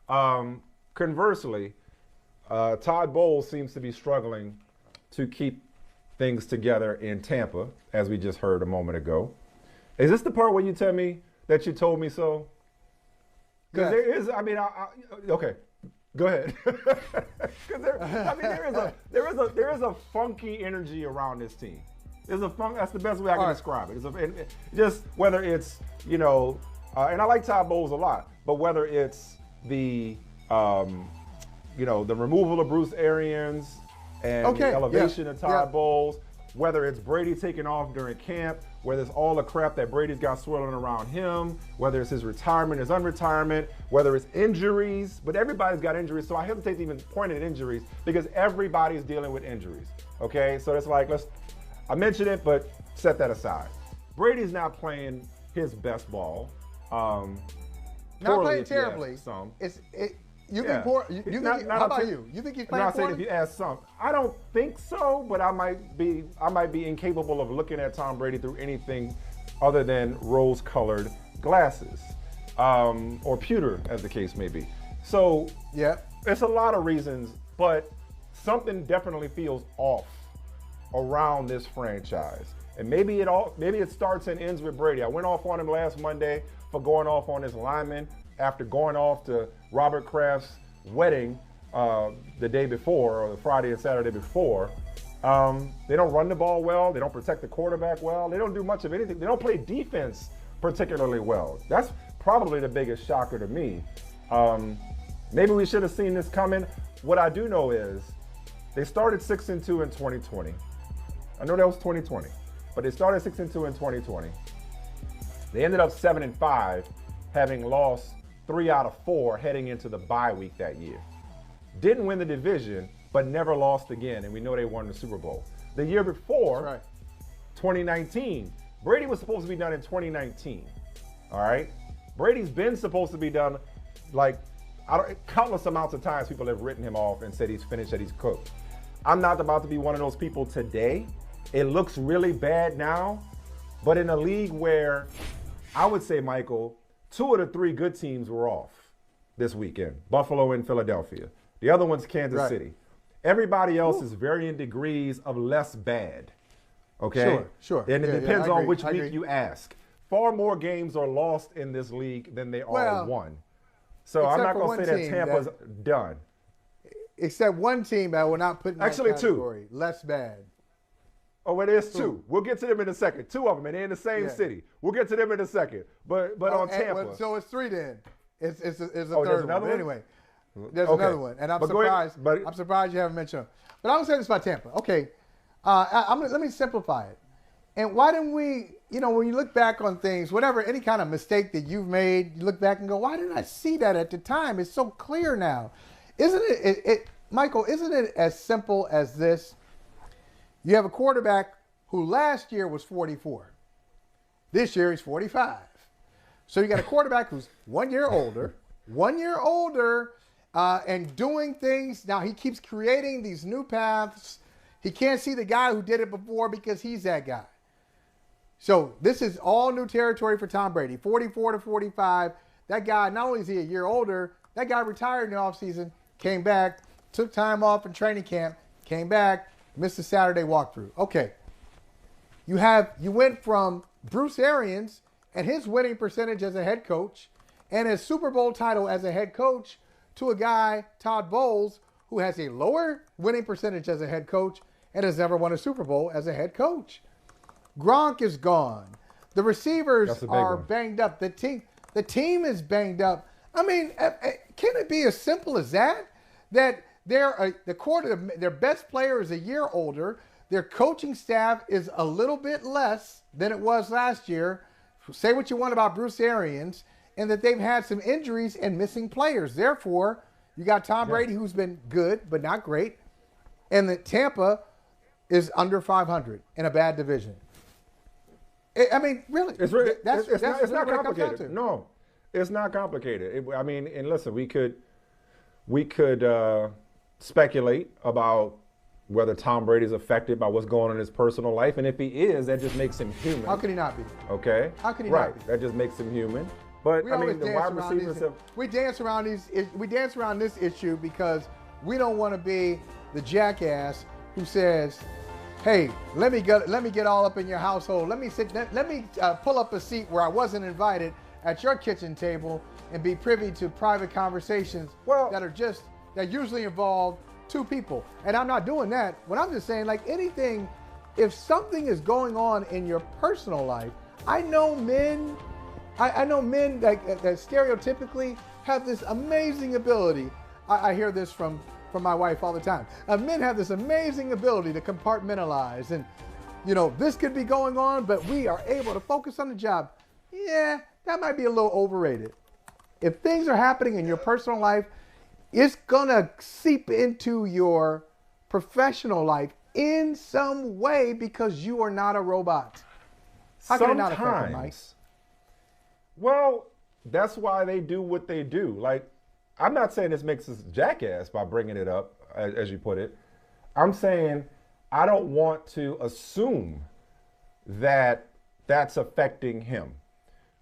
Conversely, Todd Bowles seems to be struggling to keep things together in Tampa, as we just heard a moment ago. Is this the part where you tell me that you told me so? Because there is, I mean, okay, go ahead. Because there is a funky energy around this team. That's the best way I can describe it. Just whether it's, and I like Todd Bowles a lot, but whether it's the removal of Bruce Arians and the elevation of Todd Bowles, whether it's Brady taking off during camp, whether it's all the crap that Brady's got swirling around him, whether it's his retirement, his unretirement, whether it's injuries, but everybody's got injuries, so I hesitate to even point at injuries because everybody's dealing with injuries, okay? So it's like, I mentioned it, but set that aside. Brady's not playing his best ball. Not playing terribly. How about you? You think he's playing poorly? If you ask some, I don't think so, but I might be incapable of looking at Tom Brady through anything other than rose-colored glasses, or pewter, as the case may be. So it's a lot of reasons, but something definitely feels off around this franchise, and maybe it starts and ends with Brady. I went off on him last Monday for going off on his lineman after going off to Robert Kraft's wedding the day before, or the Friday and Saturday before. They don't run the ball well. They don't protect the quarterback well. They don't do much of anything. They don't play defense particularly well. That's probably the biggest shocker to me. Maybe we should have seen this coming. What I do know is they started 6-2 in 2020. I know that was 2020, but they started 6-2 in 2020. They ended up 7-5, having lost 3 out of 4 heading into the bye week that year. Didn't win the division, but never lost again, and we know they won the Super Bowl. The year before, 2019, Brady was supposed to be done in 2019, all right? Brady's been supposed to be done, countless amounts of times people have written him off and said he's finished, that he's cooked. I'm not about to be one of those people today. It looks really bad now, but in a league where I would say, Michael, 2 of the 3 good teams were off this weekend, Buffalo and Philadelphia. The other one's Kansas City. Everybody else is varying degrees of less bad, okay? Sure. And it depends on which week you ask. Far more games are lost in this league than they are won. So I'm not going to say that Tampa's done. Except one team that we're not putting in that category. 2. Less bad. Oh, it is 2. We'll get to them in a second. 2 of them, and they're in the same city. We'll get to them in a second. But on Tampa. So it's 3 then. It's a third there's another one. one? Anyway, there's another one, and I'm surprised. I'm surprised you haven't mentioned him. But I'm gonna say this about Tampa. Okay, let me simplify it. And why didn't we? When you look back on things, whatever, any kind of mistake that you've made, you look back and go, why didn't I see that at the time? It's so clear now, isn't it Michael? Isn't it as simple as this? You have a quarterback who last year was 44. This year he's 45. So you got a quarterback who's 1 year older, and doing things. Now he keeps creating these new paths. He can't see the guy who did it before because he's that guy. So this is all new territory for Tom Brady. 44 to 45. That guy, not only is he a year older, that guy retired in the offseason, came back, took time off in training camp, came back, missed the Saturday walkthrough. Okay. You went from Bruce Arians and his winning percentage as a head coach and his Super Bowl title as a head coach to a guy, Todd Bowles, who has a lower winning percentage as a head coach and has never won a Super Bowl as a head coach. Gronk is gone. The receivers are banged up. The team is banged up. I mean, can it be as simple as that? That their best player is a year older. Their coaching staff is a little bit less than it was last year. Say what you want about Bruce Arians, and that they've had some injuries and missing players. Therefore, you got Tom Brady, who's been good but not great, and that Tampa is under 500 in a bad division. I mean, really, it's not complicated. No, it's not complicated. And listen, we could speculate about whether Tom Brady's affected by what's going on in his personal life, and if he is, that just makes him human. How could he not be? Okay. How could he not be? That just makes him human. But We I always mean, the dance wide around receivers these. have. We dance around these. We dance around this issue because we don't want to be the jackass who says, "Hey, let me get all up in your household. Let me pull up a seat where I wasn't invited at your kitchen table and be privy to private conversations that usually involve two people." And I'm not doing that. What I'm just saying, like anything, if something is going on in your personal life, I know men that stereotypically have this amazing ability. I hear this from my wife all the time. Men have this amazing ability to compartmentalize, and this could be going on, but we are able to focus on the job. Yeah, that might be a little overrated. If things are happening in your personal life, it's gonna seep into your professional life in some way because you are not a robot. How can it not affect you, Mike? Well, that's why they do what they do. Like, I'm not saying this makes us jackass by bringing it up, as you put it. I'm saying I don't want to assume that that's affecting him.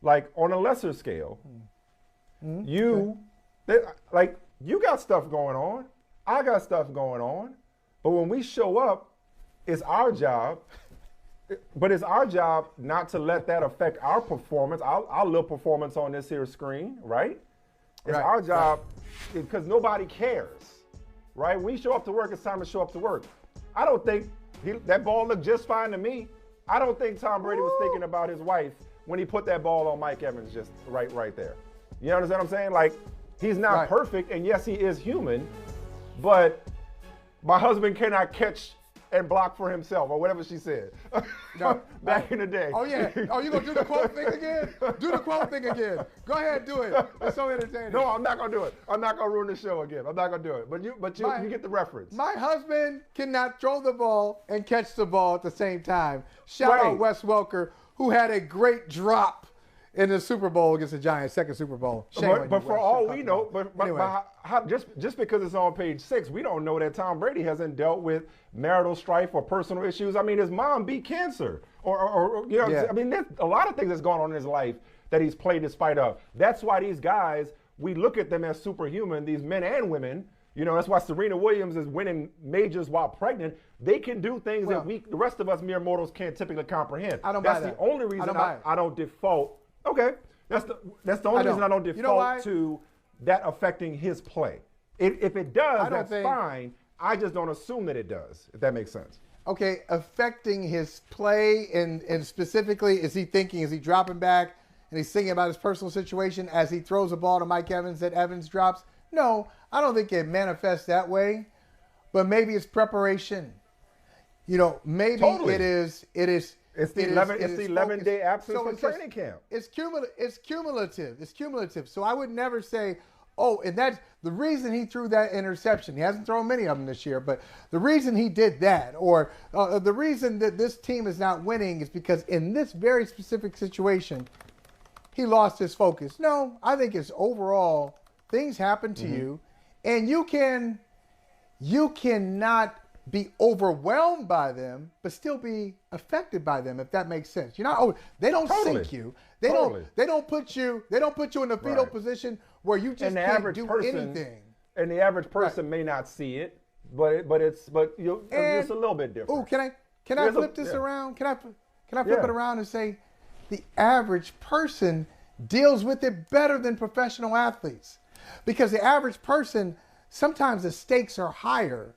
Like, on a lesser scale, you got stuff going on. I got stuff going on. But when we show up, it's our job. But it's our job not to let that affect our performance, our little performance on this here screen, right? It's our job because nobody cares, right? We show up to work, it's time to show up to work. I don't think that ball looked just fine to me. I don't think Tom Brady was thinking about his wife when he put that ball on Mike Evans just right there. You understand what I'm saying? Like, he's not perfect, and yes, he is human, but my husband cannot catch and block for himself, or whatever she said back in the day. Oh, yeah. Oh, you going to do the quote thing again? Do the quote thing again. Go ahead, do it. It's so entertaining. No, I'm not going to do it. I'm not going to ruin the show again. I'm not going to do it. But you get the reference. My husband cannot throw the ball and catch the ball at the same time. Shout out Wes Welker, who had a great drop in the Super Bowl against the Giants, second Super Bowl. But for all we know, just because it's on page 6, we don't know that Tom Brady hasn't dealt with marital strife or personal issues. I mean, his mom beat cancer, I mean, there's a lot of things that's gone on in his life that he's played in spite of. That's why these guys, we look at them as superhuman, these men and women. That's why Serena Williams is winning majors while pregnant. They can do things that the rest of us mere mortals can't typically comprehend. That's the only reason I don't default. Okay, that's the only reason I don't default to that affecting his play. If it does, that's fine. I just don't assume that it does, if that makes sense. Okay, affecting his play, and specifically, is he dropping back and he's thinking about his personal situation as he throws a ball to Mike Evans that Evans drops? No, I don't think it manifests that way, but maybe it's preparation. Maybe totally. it is. It's the 11-day absence from training camp. It's cumulative. So I would never say, and that's the reason he threw that interception. He hasn't thrown many of them this year, but the reason he did that, or the reason that this team is not winning, is because in this very specific situation, he lost his focus. No, I think it's overall things happen to you, and you cannot be overwhelmed by them, but still be affected by them, if that makes sense. They don't sink you. They don't put you in the fetal position where you just can't do anything. And the average person may not see it, but it's a little bit different. Oh, can I flip this around? Can I flip it around and say the average person deals with it better than professional athletes? Because the average person, sometimes the stakes are higher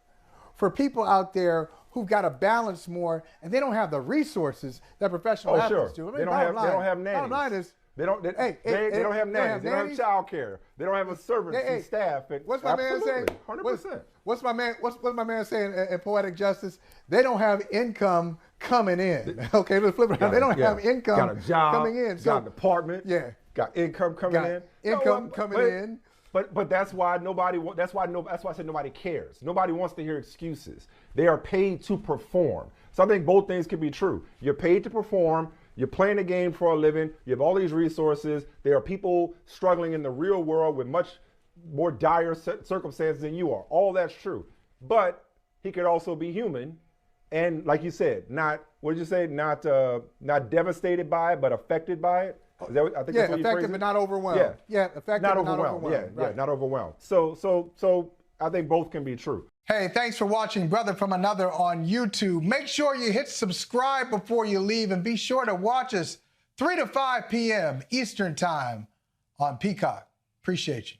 for people out there who've got to balance more, and they don't have the resources that professional athletes do. I mean, they don't have nannies. Bottom line is, they don't have nannies. They don't have child care. They don't have a servants and staff. What's my man saying? 100%. What's my man saying in Poetic Justice? They don't have income coming in. Okay, let's flip it around. They don't have income got a job, coming in. Got an apartment. Yeah. Got income coming in. Income coming in. But that's why I said nobody cares. Nobody wants to hear excuses. They are paid to perform. So I think both things can be true. You're paid to perform. You're playing the game for a living. You have all these resources. There are people struggling in the real world with much more dire circumstances than you are. All that's true. But he could also be human, and like you said, not devastated by it, but affected by it. Is that, I think Yeah, that's what you effective phrased but it? not overwhelmed. Yeah. Yeah, effective Not but not overwhelmed. overwhelmed. Yeah, Right. not overwhelmed. So I think both can be true. Hey, thanks for watching Brother from Another on YouTube. Make sure you hit subscribe before you leave, and be sure to watch us 3 to 5 p.m. Eastern Time on Peacock. Appreciate you.